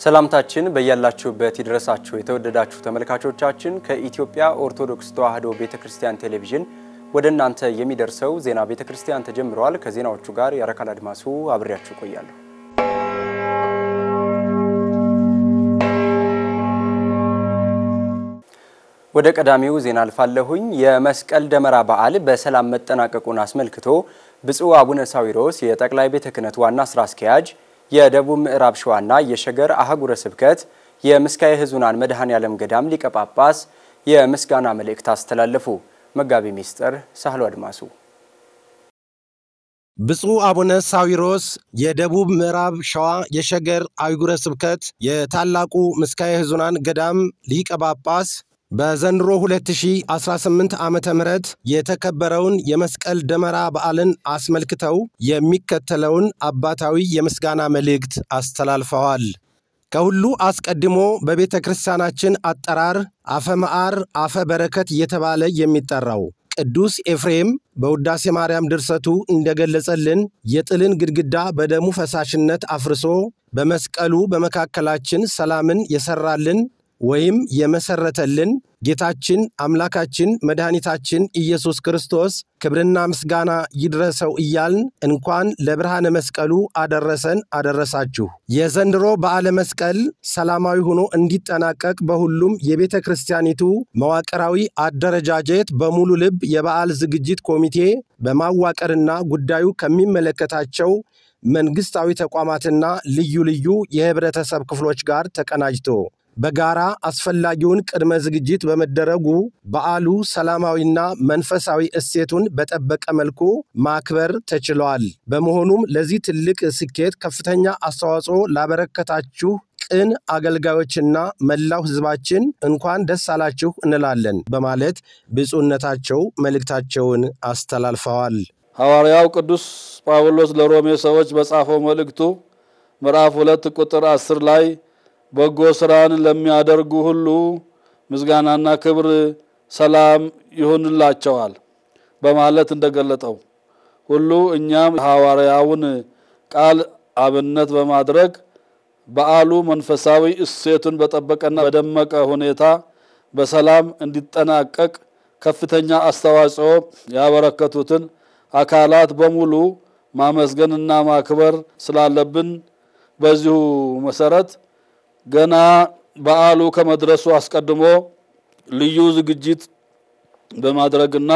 ሰላምታችን በእያላችሁበት ይድረሳችሁ የተወደዳችሁ ተመልካቾቻችን ከኢትዮጵያ ኦርቶዶክስ ተዋሕዶ ቤተክርስቲያን ቴሌቪዥን ወደ እናንተ የሚደርሰው ዜና ቤተክርስቲያን ተጀምሯል። ከዜናዎቹ ጋር ያረካል አድማሱ አብሬያችሁ ቆያለሁ። ወደ ቀዳሚው ዜና አልፋለሁኝ። የመስቀል ደመራ በዓል በሰላም መጠናቀቁን አስመልክቶ ብፁዕ አቡነ ሳዊሮስ የጠቅላይ ቤተ ክህነት ዋና ስራ አስኪያጅ የደቡብ ምዕራብ ሸዋና የሸገር አህጉረ ስብከት የምስካየ ሕዙናን መድኃኔዓለም ገዳም ሊቀ ጳጳስ የምስጋና መልእክት አስተላለፉ። መጋቢ ሚስጥር ሳህሉ አድማሱ ብፁዕ አቡነ ሳዊሮስ የደቡብ ምዕራብ ሸዋ የሸገር አህጉረ ስብከት የታላቁ ምስካየ ሕዙናን ገዳም ሊቀ ጳጳስ በዘንድሮ 2018 ዓመተ ምህረት የተከበረውን የመስቀል ደመራ በዓልን አስመልክተው የሚከተለውን አባታዊ የምስጋና መልእክት አስተላልፈዋል። ከሁሉ አስቀድሞ በቤተ ክርስቲያናችን አጠራር አፈ መዓር አፈ በረከት እየተባለ የሚጠራው ቅዱስ ኤፍሬም በውዳሴ ማርያም ድርሰቱ እንደገለጸልን የጥልን ግድግዳ በደሙ ፈሳሽነት አፍርሶ በመስቀሉ በመካከላችን ሰላምን የሰራልን ወይም የመሰረተልን ጌታችን አምላካችን መድኃኒታችን ኢየሱስ ክርስቶስ ክብርና ምስጋና ይድረሰው እያልን እንኳን ለብርሃነ መስቀሉ አደረሰን አደረሳችሁ። የዘንድሮ በዓለ መስቀል ሰላማዊ ሆኖ እንዲጠናቀቅ በሁሉም የቤተ ክርስቲያኒቱ መዋቅራዊ አደረጃጀት በሙሉ ልብ የበዓል ዝግጅት ኮሚቴ በማዋቀርና ጉዳዩ ከሚመለከታቸው መንግስታዊ ተቋማትና ልዩ ልዩ የህብረተሰብ ክፍሎች ጋር ተቀናጅቶ በጋራ አስፈላጊውን ቅድመ ዝግጅት በመደረጉ በዓሉ ሰላማዊና መንፈሳዊ እሴቱን በጠበቀ መልኩ ማክበር ተችሏል። በመሆኑም ለዚህ ትልቅ ስኬት ከፍተኛ አስተዋጽኦ ላበረከታችሁ ቅን አገልጋዮችና መላው ህዝባችን እንኳን ደስ አላችሁ እንላለን በማለት ብፁዕነታቸው መልእክታቸውን አስተላልፈዋል። ሐዋርያው ቅዱስ ጳውሎስ ለሮሜ ሰዎች በጻፈው መልእክቱ ምዕራፍ 2 ቁጥር 10 ላይ በጎ ስራን ለሚያደርጉ ሁሉ ምስጋናና ክብር ሰላም ይሁንላቸዋል በማለት እንደገለጠው ሁሉ እኛም ሐዋርያውን ቃል አብነት በማድረግ በዓሉ መንፈሳዊ እሴቱን በጠበቀና በደመቀ ሁኔታ በሰላም እንዲጠናቀቅ ከፍተኛ አስተዋጽኦ ያበረከቱትን አካላት በሙሉ ማመስገንና ማክበር ስላለብን በዚሁ መሰረት ገና በዓሉ ከመድረሱ አስቀድሞ ልዩ ዝግጅት በማድረግና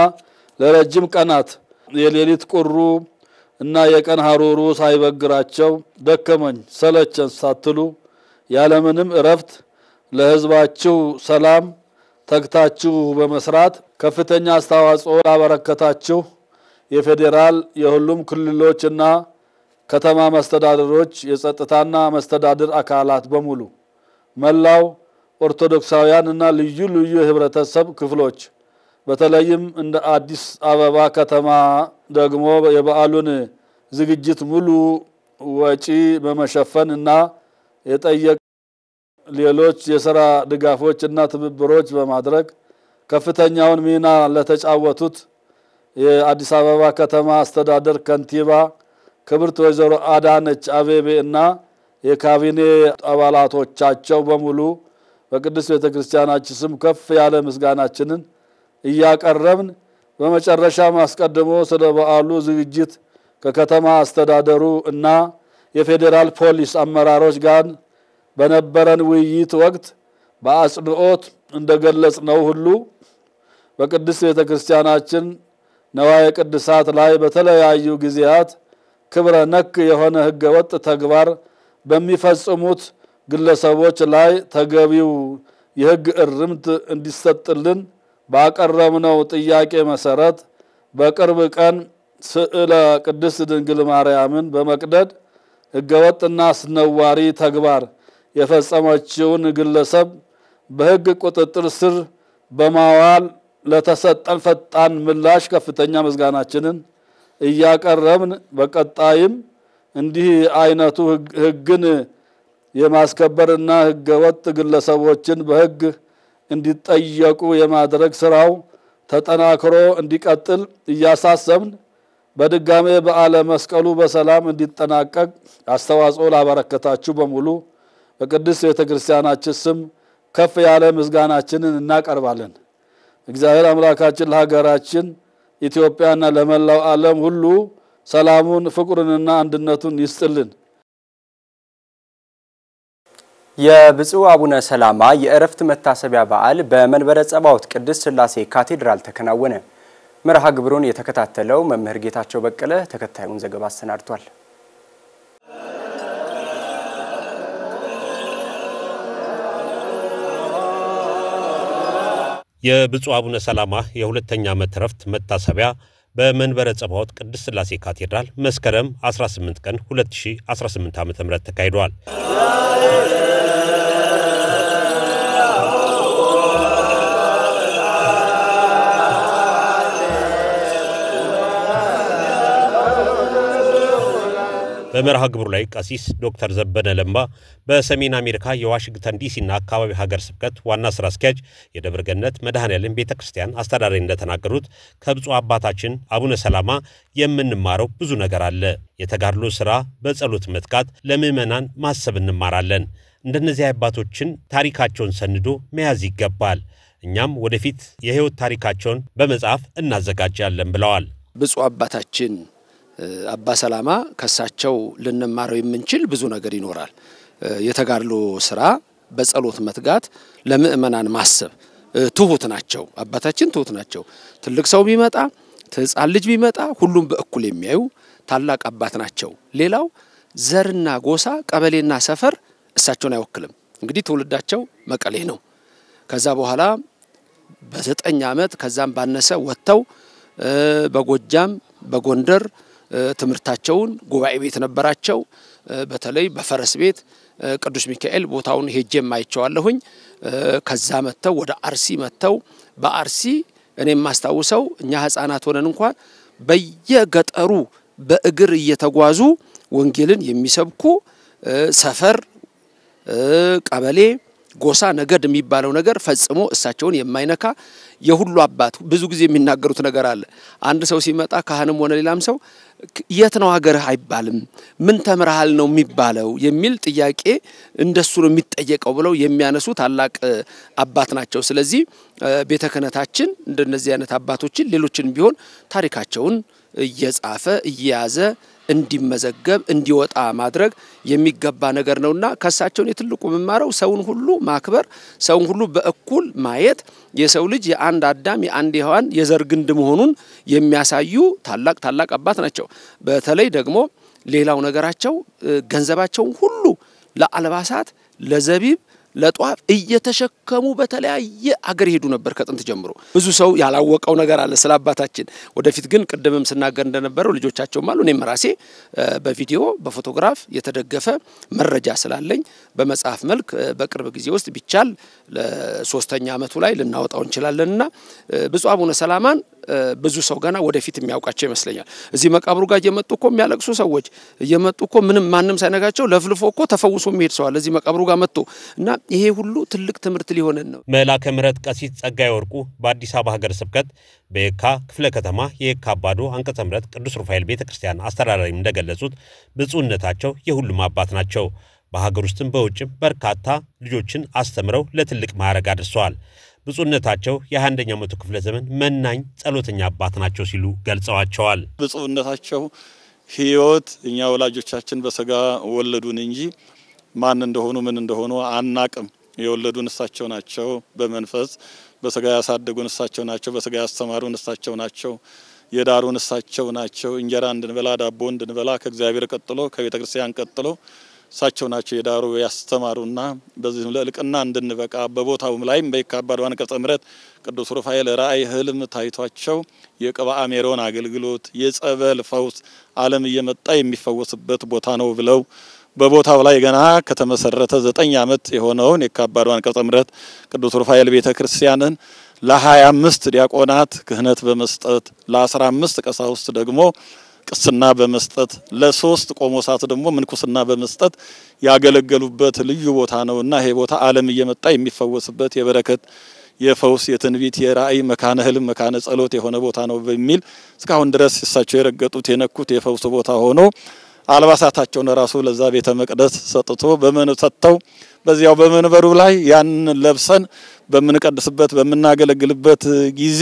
ለረጅም ቀናት የሌሊት ቁሩ እና የቀን ሐሩሩ ሳይበግራቸው ደከመኝ ሰለቸን ሳትሉ ያለምንም እረፍት ለህዝባችሁ ሰላም ተግታችሁ በመስራት ከፍተኛ አስተዋጽኦ ላበረከታችሁ የፌደራል የሁሉም ክልሎችና ከተማ መስተዳድሮች የጸጥታና መስተዳድር አካላት በሙሉ መላው ኦርቶዶክሳውያንና ልዩ ልዩ የህብረተሰብ ክፍሎች በተለይም እንደ አዲስ አበባ ከተማ ደግሞ የበዓሉን ዝግጅት ሙሉ ወጪ በመሸፈንና የጠየቅ ሌሎች የሥራ ድጋፎችና ትብብሮች በማድረግ ከፍተኛውን ሚና ለተጫወቱት የአዲስ አበባ ከተማ አስተዳደር ከንቲባ ክብርት ወይዘሮ አዳነች አቤቤ እና የካቢኔ አባላቶቻቸው በሙሉ በቅዱስ ቤተክርስቲያናችን ስም ከፍ ያለ ምስጋናችንን እያቀረብን በመጨረሻ ማስቀደሞ ስለ በዓሉ ዝግጅት ከከተማ አስተዳደሩ እና የፌደራል ፖሊስ አመራሮች ጋር በነበረን ውይይት ወቅት በአጽንኦት እንደገለጽነው ሁሉ በቅዱስ ቤተክርስቲያናችን ነዋየ ቅድሳት ላይ በተለያዩ ጊዜያት ክብረ ነክ የሆነ ህገ ወጥ ተግባር በሚፈጽሙት ግለሰቦች ላይ ተገቢው የህግ እርምት እንዲሰጥልን ባቀረብነው ጥያቄ መሰረት በቅርብ ቀን ስዕለ ቅድስት ድንግል ማርያምን በመቅደድ ህገ ወጥና አስነዋሪ ተግባር የፈጸመችውን ግለሰብ በህግ ቁጥጥር ስር በማዋል ለተሰጠን ፈጣን ምላሽ ከፍተኛ ምስጋናችንን እያቀረብን በቀጣይም እንዲህ አይነቱ ህግን የማስከበርና ህገ ወጥ ግለሰቦችን በህግ እንዲጠየቁ የማድረግ ስራው ተጠናክሮ እንዲቀጥል እያሳሰብን በድጋሜ በዓለ መስቀሉ በሰላም እንዲጠናቀቅ አስተዋጽኦ ላበረከታችሁ በሙሉ በቅድስት ቤተክርስቲያናችን ስም ከፍ ያለ ምስጋናችንን እናቀርባለን። እግዚአብሔር አምላካችን ለሀገራችን ኢትዮጵያና ለመላው ዓለም ሁሉ ሰላሙን ፍቅሩንና አንድነቱን ይስጥልን። የብፁዕ አቡነ ሰላማ የእረፍት መታሰቢያ በዓል በመንበረ ጸባዖት ቅድስት ሥላሴ ካቴድራል ተከናወነ። መርሃ ግብሩን የተከታተለው መምህር ጌታቸው በቀለ ተከታዩን ዘገባ አሰናድቷል። የብፁዕ አቡነ ሰላማ የሁለተኛ ዓመት እረፍት መታሰቢያ በመንበረ ጸባዖት ቅድስት ሥላሴ ካቴድራል መስከረም 18 ቀን 2018 ዓ.ም ተካሂዷል። በመርሃ ግብሩ ላይ ቀሲስ ዶክተር ዘበነ ለማ በሰሜን አሜሪካ የዋሽንግተን ዲሲና አካባቢ ሀገር ስብከት ዋና ስራ አስኪያጅ የደብረ ገነት መድኃኔዓለም ቤተክርስቲያን አስተዳዳሪ እንደተናገሩት ከብፁዕ አባታችን አቡነ ሰላማ የምንማረው ብዙ ነገር አለ። የተጋድሎ ስራ በጸሎት መትጋት ለምእመናን ማሰብ እንማራለን። እንደነዚህ አባቶችን ታሪካቸውን ሰንዶ መያዝ ይገባል። እኛም ወደፊት የህይወት ታሪካቸውን በመጽሐፍ እናዘጋጃለን ብለዋል። ብፁዕ አባታችን አባ ሰላማ ከሳቸው ልንማረው የምንችል ብዙ ነገር ይኖራል። የተጋድሎ ስራ በጸሎት መትጋት ለምእመናን ማሰብ ትሁት ናቸው። አባታችን ትሁት ናቸው። ትልቅ ሰው ቢመጣ ሕፃን ልጅ ቢመጣ ሁሉም በእኩል የሚያዩ ታላቅ አባት ናቸው። ሌላው ዘርና ጎሳ ቀበሌና ሰፈር እሳቸውን አይወክልም። እንግዲህ ትውልዳቸው መቀሌ ነው። ከዛ በኋላ በ9 ዓመት ከዛም ባነሰ ወጥተው በጎጃም በጎንደር ትምርታቸውን ጉባኤ ቤት ነበራቸው። በተለይ በፈረስ ቤት ቅዱስ ሚካኤል ቦታውን ሄጄም አይቼዋለሁኝ። ከዛ መተው ወደ አርሲ መተው በአርሲ እኔም ማስታውሰው እኛ ህፃናት ሆነን እንኳን በየገጠሩ በእግር እየተጓዙ ወንጌልን የሚሰብኩ ሰፈር ቀበሌ ጎሳ ነገድ የሚባለው ነገር ፈጽሞ እሳቸውን የማይነካ የሁሉ አባት ብዙ ጊዜ የሚናገሩት ነገር አለ። አንድ ሰው ሲመጣ ካህንም ሆነ ሌላም ሰው የት ነው ሀገርህ አይባልም ምን ተምረሃል ነው የሚባለው የሚል ጥያቄ እንደሱ ነው የሚጠየቀው ብለው የሚያነሱ ታላቅ አባት ናቸው። ስለዚህ ቤተ ክህነታችን እንደነዚህ አይነት አባቶችን ሌሎችን ቢሆን ታሪካቸውን እየጻፈ እየያዘ እንዲመዘገብ እንዲወጣ ማድረግ የሚገባ ነገር ነውና ከሳቸው የትልቁ መማረው ሰውን ሁሉ ማክበር፣ ሰውን ሁሉ በእኩል ማየት፣ የሰው ልጅ የአንድ አዳም የአንድ ሔዋን የዘር ግንድ መሆኑን የሚያሳዩ ታላቅ አባት ናቸው። በተለይ ደግሞ ሌላው ነገራቸው ገንዘባቸውን ሁሉ ለአልባሳት ለዘቢብ ለጧፍ እየተሸከሙ በተለያየ አገር ሄዱ ነበር ከጥንት ጀምሮ። ብዙ ሰው ያላወቀው ነገር አለ ስለአባታችን። ወደፊት ግን ቅድምም ስናገር እንደነበረው ልጆቻቸውም አሉ እኔም ራሴ በቪዲዮ በፎቶግራፍ የተደገፈ መረጃ ስላለኝ በመጽሐፍ መልክ በቅርብ ጊዜ ውስጥ ቢቻል ለ3ኛ ዓመቱ ላይ ልናወጣው እንችላለንና ብፁዕ አቡነ ሰላማን ብዙ ሰው ገና ወደፊት የሚያውቃቸው ይመስለኛል። እዚህ መቃብሩ ጋር እየመጡ እኮ የሚያለቅሱ ሰዎች እየመጡ እኮ ምንም ማንም ሳይነጋቸው ለፍልፎ እኮ ተፈውሶ የሚሄድ ሰው አለ እዚህ መቃብሩ ጋር መጥቶ እና ይሄ ሁሉ ትልቅ ትምህርት ሊሆነን ነው። መላከ ምሕረት ቀሲስ ጸጋዬ ወርቁ በአዲስ አበባ ሀገረ ስብከት በየካ ክፍለ ከተማ የየካ አባዶ አንቀጸ ምሕረት ቅዱስ ሩፋኤል ቤተክርስቲያን አስተዳዳሪ እንደገለጹት ብፁዕነታቸው የሁሉም አባት ናቸው። በሀገር ውስጥም በውጭም በርካታ ልጆችን አስተምረው ለትልቅ ማዕረግ አድርሰዋል። ብፁዕነታቸው የ21ኛው መቶ ክፍለ ዘመን መናኝ ጸሎተኛ አባት ናቸው ሲሉ ገልጸዋቸዋል። ብፁዕነታቸው ሕይወት እኛ ወላጆቻችን በስጋ ወለዱን እንጂ ማን እንደሆኑ ምን እንደሆኑ አናቅም። የወለዱን እሳቸው ናቸው። በመንፈስ በስጋ ያሳደጉን እሳቸው ናቸው። በስጋ ያስተማሩን እሳቸው ናቸው። የዳሩን እሳቸው ናቸው። እንጀራ እንድንበላ ዳቦ እንድንበላ ከእግዚአብሔር ቀጥሎ ከቤተ ክርስቲያን ቀጥሎ እሳቸው ናቸው የዳሩ ያስተማሩና በዚህ ለልቅና እንድንበቃ በቦታውም ላይም በየካ አባዶ አንቀጸ ምሕረት ቅዱስ ሩፋኤል ራእይ ህልም ታይቷቸው የቅብአ ሜሮን አገልግሎት የጸበል ፈውስ ዓለም እየመጣ የሚፈወስበት ቦታ ነው ብለው በቦታው ላይ ገና ከተመሰረተ 9 ዓመት የሆነውን የየካ አባዶ አንቀጸ ምሕረት ቅዱስ ሩፋኤል ቤተክርስቲያንን ለ25 ዲያቆናት ክህነት በመስጠት ለ15 ቀሳውስት ደግሞ ቅስና በመስጠት ለ3 ቆሞሳት ደግሞ ምንኩስና በመስጠት ያገለገሉበት ልዩ ቦታ ነውና ይሄ ቦታ ዓለም እየመጣ የሚፈወስበት የበረከት የፈውስ የትንቢት የራእይ መካነ ህልም መካነ ጸሎት የሆነ ቦታ ነው በሚል እስካሁን ድረስ እሳቸው የረገጡት የነኩት የፈውስ ቦታ ሆኖ አልባሳታቸውን ራሱ ለዛ ቤተ መቅደስ ሰጥቶ ሰጥተው በዚያው በመንበሩ ላይ ያን ለብሰን በምንቀድስበት በምናገለግልበት ጊዜ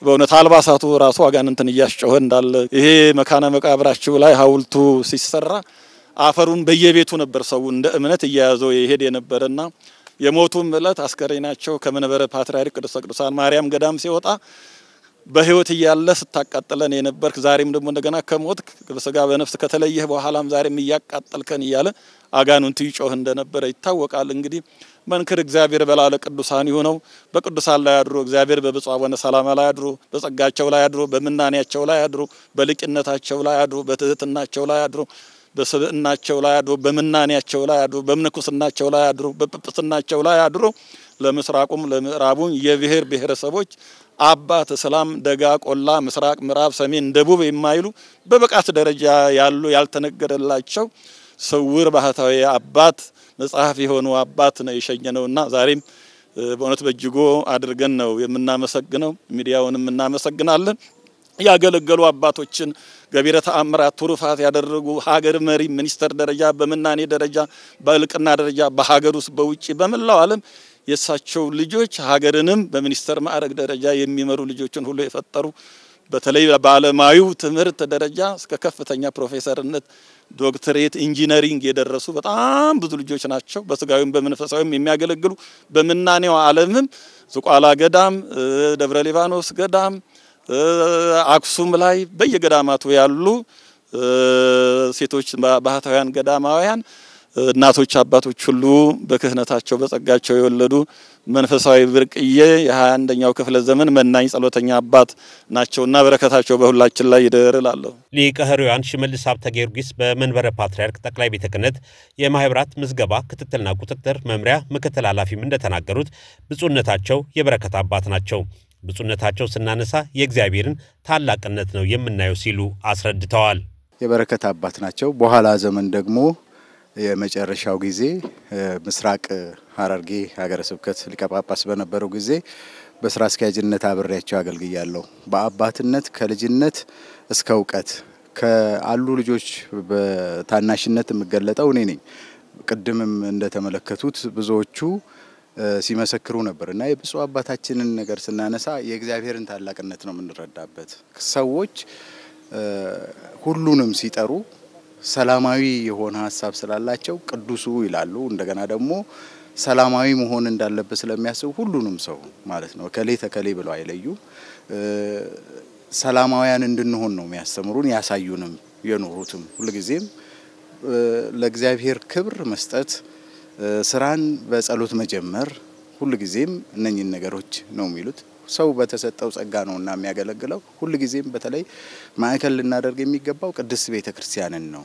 በእውነት አልባሳቱ ራሱ አጋንንትን እያስጮኸ እንዳለ ይሄ መካነ መቃብራቸው ላይ ሐውልቱ ሲሰራ አፈሩን በየቤቱ ነበር ሰው እንደ እምነት እያያዘው ይሄድ የነበረና የሞቱም ዕለት አስከሬናቸው ከመንበረ ፓትርያርክ ቅድስተ ቅዱሳን ማርያም ገዳም ሲወጣ በህይወት እያለ ስታቃጥለን የነበርክ ዛሬም ደግሞ እንደገና ከሞት በስጋ በነፍስ ከተለየህ በኋላም ዛሬም እያቃጠልከን እያለ አጋንንቱ ይጮህ እንደነበረ ይታወቃል። እንግዲህ መንክር እግዚአብሔር በላለ ቅዱሳን ይሆነው በቅዱሳን ላይ አድሮ እግዚአብሔር በብፁዕ አቡነ ሰላማ ላይ አድሮ በጸጋቸው ላይ አድሮ በመናንያቸው ላይ አድሮ በልቅነታቸው ላይ አድሮ በትህትናቸው ላይ አድሮ በስብዕናቸው ላይ አድሮ በመናንያቸው ላይ አድሮ በምንኩስናቸው ላይ አድሮ በጵጵስናቸው ላይ አድሮ ለምስራቁም ለምዕራቡም የብሔር ብሔረሰቦች አባት ሰላም ደጋ ቆላ ምስራቅ ምዕራብ ሰሜን ደቡብ የማይሉ በብቃት ደረጃ ያሉ ያልተነገረላቸው ስውር ባህታዊ አባት መጽሐፍ የሆኑ አባት ነው የሸኘነውና ዛሬም በእውነት በእጅጉ አድርገን ነው የምናመሰግነው። ሚዲያውንም እናመሰግናለን። ያገለገሉ አባቶችን ገቢረ ተአምራት ትሩፋት ያደረጉ ሀገር መሪ ሚኒስተር ደረጃ በመናኔ ደረጃ በልቅና ደረጃ በሀገር ውስጥ በውጪ በመላው ዓለም የሳቸው ልጆች ሀገርንም በሚኒስተር ማዕረግ ደረጃ የሚመሩ ልጆችን ሁሉ የፈጠሩ በተለይ በዓለማዊው ትምህርት ደረጃ እስከ ከፍተኛ ፕሮፌሰርነት ዶክተሬት ኢንጂነሪንግ የደረሱ በጣም ብዙ ልጆች ናቸው። በስጋዊም በመንፈሳዊም የሚያገለግሉ በመናኔው ዓለምም ዝቋላ ገዳም፣ ደብረ ሊባኖስ ገዳም፣ አክሱም ላይ በየገዳማቱ ያሉ ሴቶች ባህታውያን ገዳማውያን እናቶች አባቶች ሁሉ በክህነታቸው በጸጋቸው የወለዱ መንፈሳዊ ብርቅዬ የ21ኛው ክፍለ ዘመን መናኝ ጸሎተኛ አባት ናቸውና በረከታቸው በሁላችን ላይ ይደርላለሁ። ሊቀ ሕሩያን ሽመልስ ሀብተ ጊዮርጊስ በመንበረ ፓትርያርክ ጠቅላይ ቤተ ክህነት የማህበራት ምዝገባ ክትትልና ቁጥጥር መምሪያ ምክትል ኃላፊም እንደተናገሩት ብፁዕነታቸው የበረከት አባት ናቸው። ብፁዕነታቸው ስናነሳ የእግዚአብሔርን ታላቅነት ነው የምናየው ሲሉ አስረድተዋል። የበረከት አባት ናቸው። በኋላ ዘመን ደግሞ የመጨረሻው ጊዜ ምስራቅ ሐረርጌ ሀገረ ስብከት ሊቀ ጳጳስ በነበረው ጊዜ በስራ አስኪያጅነት አብሬያቸው አገልግያለሁ። በአባትነት ከልጅነት እስከ ዕውቀት ከአሉ ልጆች በታናሽነት የምገለጠው እኔ ነኝ። ቅድምም እንደተመለከቱት ብዙዎቹ ሲመሰክሩ ነበርና የብፁዕ አባታችንን ነገር ስናነሳ የእግዚአብሔርን ታላቅነት ነው የምንረዳበት። ሰዎች ሁሉንም ሲጠሩ ሰላማዊ የሆነ ሐሳብ ስላላቸው ቅዱሱ ይላሉ። እንደገና ደግሞ ሰላማዊ መሆን እንዳለበት ስለሚያስቡ ሁሉንም ሰው ማለት ነው ከሌ ተከሌ ብለው አይለዩ። ሰላማውያን እንድንሆን ነው የሚያስተምሩን ያሳዩንም የኖሩትም ሁልጊዜም ለእግዚአብሔር ክብር መስጠት ስራን በጸሎት መጀመር ሁልጊዜም እነኚህን ነገሮች ነው የሚሉት። ሰው በተሰጠው ጸጋ ነውና የሚያገለግለው ሁልጊዜም በተለይ ማዕከል ልናደርግ የሚገባው ቅድስት ቤተክርስቲያንን ነው።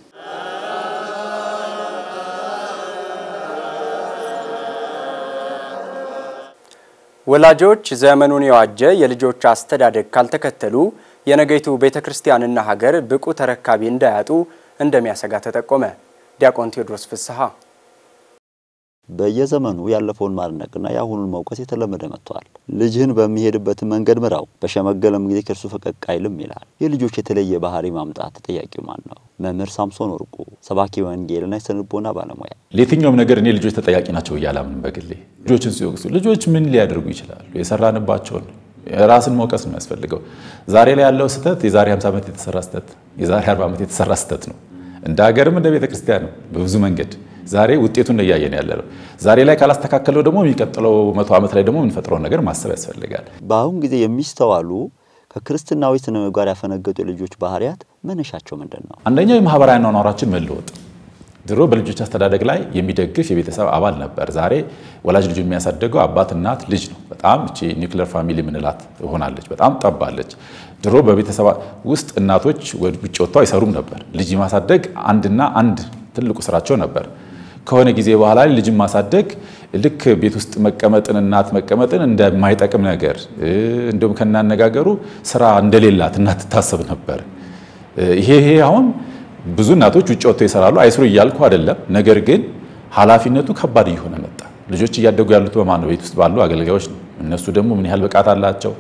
ወላጆች ዘመኑን የዋጀ የልጆች አስተዳደግ ካልተከተሉ የነገይቱ ቤተክርስቲያንና ሀገር ብቁ ተረካቢ እንዳያጡ እንደሚያሰጋ ተጠቆመ። ዲያቆን ቴዎድሮስ ፍስሐ በየዘመኑ ያለፈውን ማድነቅና ያሁኑን መውቀስ የተለመደ መጥቷል። ልጅህን በሚሄድበት መንገድ ምራው በሸመገለም ጊዜ ከርሱ ፈቀቅ አይልም ይላል። የልጆች የተለየ ባህሪ ማምጣት ተጠያቂው ማን ነው? መምህር ሳምሶን ወርቁ ሰባኪ ወንጌልና የስነልቦና ባለሙያ። ለየትኛውም ነገር እኔ ልጆች ተጠያቂ ናቸው እያላምን በግሌ ልጆችን ሲወቅሱ ልጆች ምን ሊያደርጉ ይችላሉ? የሰራንባቸውን ራስን መውቀስ ነው የሚያስፈልገው። ዛሬ ላይ ያለው ስተት የዛሬ 50 ዓመት የተሰራ ስተት የዛሬ 40 ዓመት የተሰራ ስተት ነው። እንደ ሀገርም እንደ ቤተክርስቲያን ነው በብዙ መንገድ ዛሬ ውጤቱን ያያየን ያለው። ዛሬ ላይ ካላስተካከለው ደግሞ የሚቀጥለው 100 ዓመት ላይ ደግሞ የምንፈጥረው ነገር ማሰብ ያስፈልጋል። በአሁን ጊዜ የሚስተዋሉ ከክርስትናዊ ስነ ምግባር ያፈነገጡ ልጆች ባህሪያት መነሻቸው ምንድነው? አንደኛው የማህበራዊ ኗኗራችን መለወጥ። ድሮ በልጆች አስተዳደግ ላይ የሚደግፍ የቤተሰብ አባል ነበር። ዛሬ ወላጅ ልጅ የሚያሳድገው አባት እናት ልጅ ነው። በጣም እቺ ኒውክሊየር ፋሚሊ ምንላት ሆናለች። በጣም ጠባለች። ድሮ በቤተሰብ ውስጥ እናቶች ውጭ ወጥተው አይሰሩም ነበር። ልጅ ማሳደግ አንድና አንድ ትልቁ ስራቸው ነበር። ከሆነ ጊዜ በኋላ ልጅ ማሳደግ ልክ ቤት ውስጥ መቀመጥን እናት መቀመጥን እንደማይጠቅም ነገር እንደውም ከናነጋገሩ ስራ እንደሌላት እናት ታሰብ ነበር። ይሄ አሁን ብዙ እናቶች ውጭ ወጥተው ይሰራሉ። አይስሩ እያልኩ አይደለም። ነገር ግን ኃላፊነቱ ከባድ እየሆነ መጣ። ልጆች እያደጉ ያሉት በማን ነው? ቤት ውስጥ ባሉ አገልጋዮች ነው። እነሱ ደግሞ ምን ያህል ብቃት አላቸው?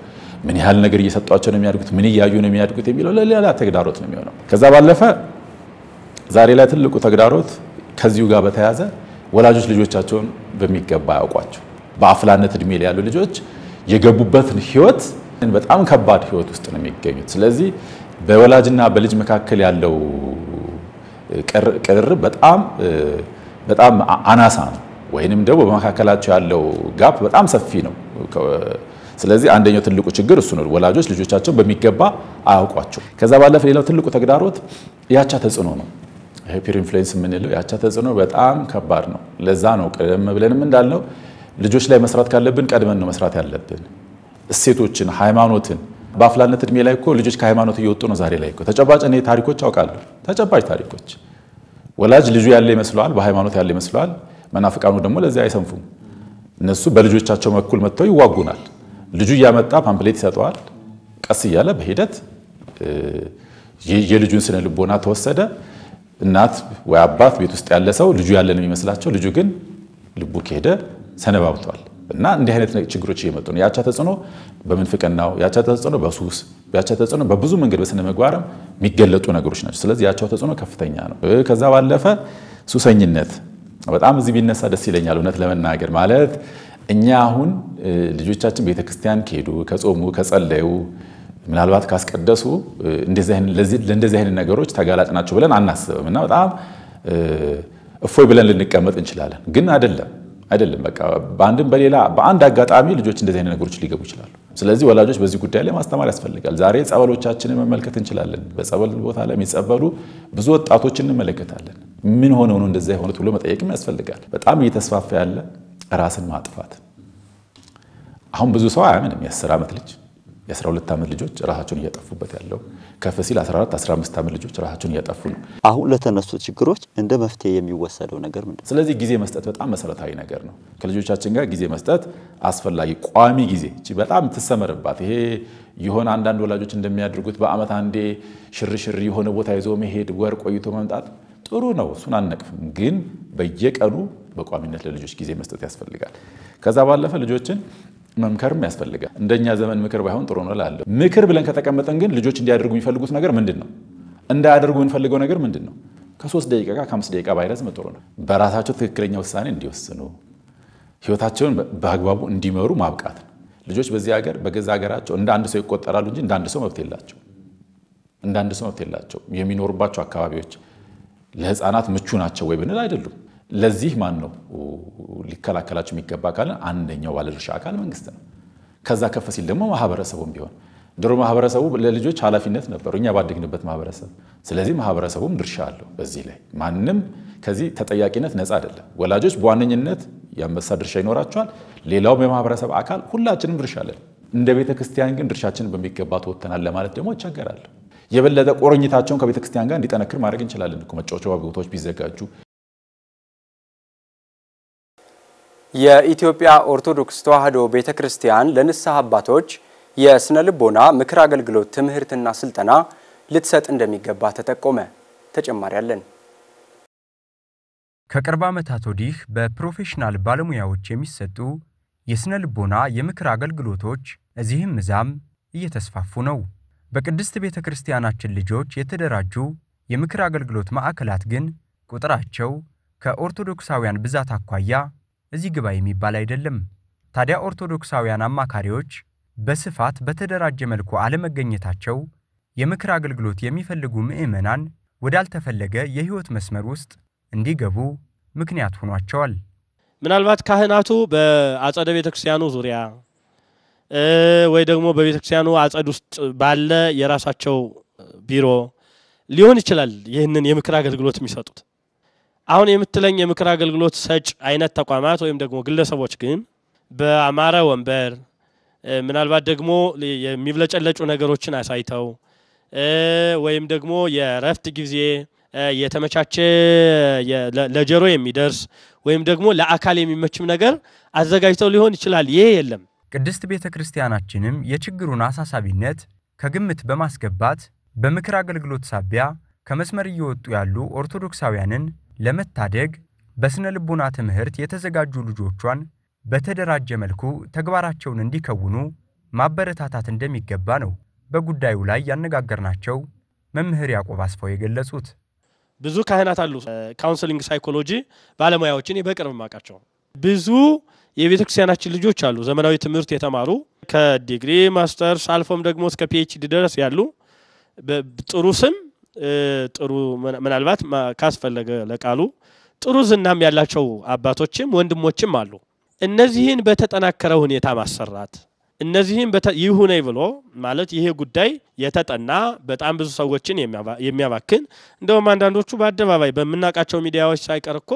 ምን ያህል ነገር እየሰጧቸው ነው የሚያድጉት? ምን እያዩ ነው የሚያድጉት የሚለው ለሌላ ተግዳሮት ነው የሚሆነው። ከዛ ባለፈ ዛሬ ላይ ትልቁ ተግዳሮት ከዚሁ ጋር በተያያዘ ወላጆች ልጆቻቸውን በሚገባ ያውቋቸው። በአፍላነት እድሜ ላይ ያሉ ልጆች የገቡበትን ህይወት በጣም ከባድ ህይወት ውስጥ ነው የሚገኙት። ስለዚህ በወላጅና በልጅ መካከል ያለው ቅርርብ በጣም አናሳ ነው፣ ወይንም ደግሞ በመካከላቸው ያለው ጋፕ በጣም ሰፊ ነው። ስለዚህ አንደኛው ትልቁ ችግር እሱ ነው። ወላጆች ልጆቻቸውን በሚገባ አያውቋቸው። ከዛ ባለፈ ሌላው ትልቁ ተግዳሮት ያቻ ተጽዕኖ ነው። ይሄ ፒር ኢንፍሉዌንስ የምንለው ያቻ ተጽዕኖ በጣም ከባድ ነው። ለዛ ነው ቀደም ብለንም እንዳልነው ልጆች ላይ መስራት ካለብን ቀድመን ነው መስራት ያለብን። እሴቶችን፣ ሃይማኖትን በአፍላነት እድሜ ላይ እኮ ልጆች ከሃይማኖት እየወጡ ነው ዛሬ ላይ እኮ ተጨባጭ እኔ ታሪኮች አውቃለሁ። ተጨባጭ ታሪኮች ወላጅ ልጁ ያለ ይመስለዋል፣ በሃይማኖት ያለ ይመስለዋል። መናፍቃኑ ደግሞ ለዚህ አይሰንፉም። እነሱ በልጆቻቸው በኩል መጥተው ይዋጉናል። ልጁ ያመጣ ፓምፕሌት ይሰጠዋል። ቀስ እያለ በሂደት የልጁን ስነ ልቦና ተወሰደ። እናት ወይ አባት ቤት ውስጥ ያለ ሰው ልጁ ያለ ነው የሚመስላቸው። ልጁ ግን ልቡ ከሄደ ሰነባብቷል። እና እንዲህ አይነት ችግሮች እየመጡ ነው። ያቻ ተጽዕኖ በምንፍቅናው፣ ያቻ ተጽዕኖ በሱስ፣ ያቻ ተጽዕኖ በብዙ መንገድ በስነ ምግባርም የሚገለጡ ነገሮች ናቸው። ስለዚህ ያቻው ተጽዕኖ ከፍተኛ ነው። ከዛ ባለፈ ሱሰኝነት በጣም እዚህ ቢነሳ ደስ ይለኛል። እውነት ለመናገር ማለት እኛ አሁን ልጆቻችን ቤተክርስቲያን ከሄዱ ከጾሙ ከጸለዩ ምናልባት ካስቀደሱ ለእንደዚህ አይነት ነገሮች ተጋላጭ ናቸው ብለን አናስብም እና በጣም እፎይ ብለን ልንቀመጥ እንችላለን። ግን አይደለም። በቃ በአንድም በሌላ በአንድ አጋጣሚ ልጆች እንደዚህ አይነት ነገሮች ሊገቡ ይችላሉ። ስለዚህ ወላጆች በዚህ ጉዳይ ላይ ማስተማር ያስፈልጋል። ዛሬ ጸበሎቻችንን መመልከት እንችላለን። በጸበል ቦታ ላይ የሚጸበሉ ብዙ ወጣቶችን እንመለከታለን። ምን ሆነው ነው እንደዛ የሆኑት ብሎ መጠየቅም ያስፈልጋል። በጣም እየተስፋፋ ያለ ራስን ማጥፋት። አሁን ብዙ ሰው አያምንም። የ10 ዓመት ልጅ የ12 ዓመት ልጆች ራሳቸውን እያጠፉበት ያለው ከፍ ሲል 14 15 ዓመት ልጆች ራሳቸውን እያጠፉ ነው። አሁን ለተነሱ ችግሮች እንደ መፍትሄ የሚወሰደው ነገር ምንድነው? ስለዚህ ጊዜ መስጠት በጣም መሰረታዊ ነገር ነው። ከልጆቻችን ጋር ጊዜ መስጠት አስፈላጊ ቋሚ ጊዜ በጣም ተሰመረባት። ይሄ የሆነ አንዳንድ ወላጆች እንደሚያደርጉት በአመት አንዴ ሽርሽር የሆነ ቦታ ይዞ መሄድ ወር ቆይቶ መምጣት ጥሩ ነው። እሱን አንነቅፍም። ግን በየቀኑ በቋሚነት ለልጆች ጊዜ መስጠት ያስፈልጋል። ከዛ ባለፈ ልጆችን መምከርም ያስፈልጋል። እንደኛ ዘመን ምክር ባይሆን ጥሩ ነው እላለሁ። ምክር ብለን ከተቀመጠን ግን ልጆች እንዲያደርጉ የሚፈልጉት ነገር ምንድነው? እንዳያደርጉ የምንፈልገው ነገር ምንድነው? ከ3 ደቂቃ ከ5 ደቂቃ ባይረዝም ጥሩ ነው። በራሳቸው ትክክለኛ ውሳኔ እንዲወስኑ፣ ህይወታቸውን በአግባቡ እንዲመሩ ማብቃት። ልጆች በዚህ ሀገር በገዛ ሀገራቸው እንደ አንድ ሰው ይቆጠራሉ እንጂ እንደ አንድ ሰው መብት የላቸው። የሚኖሩባቸው አካባቢዎች ለህፃናት ምቹ ናቸው ወይ ብንል አይደሉም። ለዚህ ማን ነው ሊከላከላቸው የሚገባ ካለ አንደኛው ባለድርሻ አካል መንግስት ነው። ከዛ ከፍ ሲል ደግሞ ማህበረሰቡም ቢሆን ድሮ ማህበረሰቡ ለልጆች ኃላፊነት ነበሩ እኛ ባደግንበት ማህበረሰብ። ስለዚህ ማህበረሰቡም ድርሻ አለው በዚህ ላይ ማንም ከዚህ ተጠያቂነት ነፃ አይደለም። ወላጆች በዋነኝነት የአንበሳ ድርሻ ይኖራቸዋል። ሌላውም የማህበረሰብ አካል ሁላችንም ድርሻ አለን። እንደ ቤተክርስቲያን ግን ድርሻችንን በሚገባ ተወጥተናል ለማለት ደግሞ ይቸገራል። የበለጠ ቁርኝታቸውን ከቤተክርስቲያን ጋር እንዲጠነክር ማድረግ እንችላለን እኮ መጫወቻ ቦታዎች ቢዘጋጁ። የኢትዮጵያ ኦርቶዶክስ ተዋሕዶ ቤተክርስቲያን ለንስሐ አባቶች የስነ ልቦና ምክር አገልግሎት ትምህርትና ስልጠና ልትሰጥ እንደሚገባ ተጠቆመ። ተጨማሪ አለን። ከቅርብ ዓመታት ወዲህ በፕሮፌሽናል ባለሙያዎች የሚሰጡ የስነ ልቦና የምክር አገልግሎቶች እዚህም እዛም እየተስፋፉ ነው። በቅድስት ቤተክርስቲያናችን ልጆች የተደራጁ የምክር አገልግሎት ማዕከላት ግን ቁጥራቸው ከኦርቶዶክሳውያን ብዛት አኳያ እዚህ ግባ የሚባል አይደለም። ታዲያ ኦርቶዶክሳውያን አማካሪዎች በስፋት በተደራጀ መልኩ አለመገኘታቸው የምክር አገልግሎት የሚፈልጉ ምዕመናን ወዳልተፈለገ የህይወት መስመር ውስጥ እንዲገቡ ምክንያት ሆኗቸዋል። ምናልባት ካህናቱ በአጸደ ቤተክርስቲያኑ ዙሪያ ወይ ደግሞ በቤተክርስቲያኑ አጸድ ውስጥ ባለ የራሳቸው ቢሮ ሊሆን ይችላል ይህንን የምክር አገልግሎት የሚሰጡት። አሁን የምትለኝ የምክር አገልግሎት ሰጭ አይነት ተቋማት ወይም ደግሞ ግለሰቦች ግን በአማረ ወንበር ምናልባት ደግሞ የሚብለጨለጩ ነገሮችን አሳይተው ወይም ደግሞ የረፍት ጊዜ የተመቻቸ ለጀሮ የሚደርስ ወይም ደግሞ ለአካል የሚመችም ነገር አዘጋጅተው ሊሆን ይችላል። ይሄ የለም። ቅድስት ቤተክርስቲያናችንም የችግሩን አሳሳቢነት ከግምት በማስገባት በምክር አገልግሎት ሳቢያ ከመስመር እየወጡ ያሉ ኦርቶዶክሳውያንን ለመታደግ በስነ ልቦና ትምህርት የተዘጋጁ ልጆቿን በተደራጀ መልኩ ተግባራቸውን እንዲከውኑ ማበረታታት እንደሚገባ ነው በጉዳዩ ላይ ያነጋገርናቸው መምህር ያዕቆብ አስፋው የገለጹት። ብዙ ካህናት አሉ ካውንስሊንግ ሳይኮሎጂ ባለሙያዎችን በቅርብ ማቃቸው ብዙ የቤተክርስቲያናችን ልጆች አሉ ዘመናዊ ትምህርት የተማሩ ከዲግሪ ማስተርስ አልፎም ደግሞ እስከ ፒኤችዲ ድረስ ያሉ ጥሩ ስም ጥሩ ምናልባት ካስፈለገ ለቃሉ ጥሩ ዝናም ያላቸው አባቶችም ወንድሞችም አሉ እነዚህን በተጠናከረ ሁኔታ ማሰራት እነዚህን ይሁን ብሎ ማለት ይሄ ጉዳይ የተጠና በጣም ብዙ ሰዎችን የሚያባክን እንደውም አንዳንዶቹ በአደባባይ በመናቃቸው ሚዲያዎች ሳይቀርኮ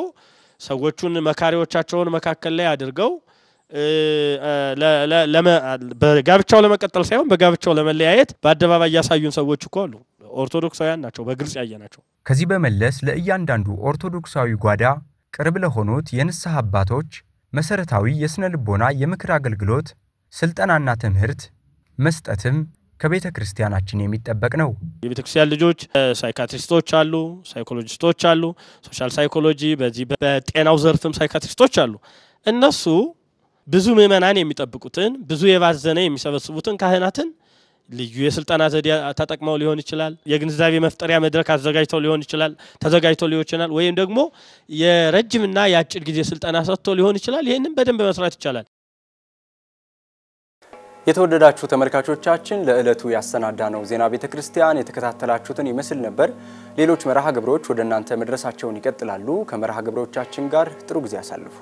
ሰዎቹን መካሪዎቻቸውን መካከል ላይ አድርገው በጋብቻው ለመቀጠል ሳይሆን በጋብቻው ለመለያየት በአደባባይ ያሳዩን ሰዎች እኮ አሉ ኦርቶዶክሳውያን ናቸው በግልጽ ያየናቸው ከዚህ በመለስ ለእያንዳንዱ ኦርቶዶክሳዊ ጓዳ ቅርብ ለሆኑት የንስሐ አባቶች መሰረታዊ የስነ ልቦና የምክር አገልግሎት ስልጠናና ትምህርት መስጠትም ከቤተ ክርስቲያናችን የሚጠበቅ ነው የቤተ ክርስቲያን ልጆች ሳይካትሪስቶች አሉ ሳይኮሎጂስቶች አሉ ሶሻል ሳይኮሎጂ በዚህ በጤናው ዘርፍም ሳይካትሪስቶች አሉ እነሱ ብዙ ምዕመናን የሚጠብቁትን ብዙ የባዘነ የሚሰበስቡትን ካህናትን ልዩ የስልጣና ዘዴ ተጠቅመው ሊሆን ይችላል የግንዛቤ መፍጠሪያ መድረክ አዘጋጅተው ሊሆን ይችላል ተዘጋጅተው ሊሆን ይችላል ወይም ደግሞ የረጅምና የአጭር ጊዜ ስልጣና ሰጥተው ሊሆን ይችላል ይሄንን በደንብ መስራት ይችላል የተወደዳችሁ ተመልካቾቻችን ለዕለቱ ያሰናዳነው ዜና ቤተክርስቲያን የተከታተላችሁትን ይመስል ነበር ሌሎች መርሃ ግብሮች ወደ እናንተ መድረሳቸውን ይቀጥላሉ ከመርሃ ግብሮቻችን ጋር ጥሩ ጊዜ ያሳልፉ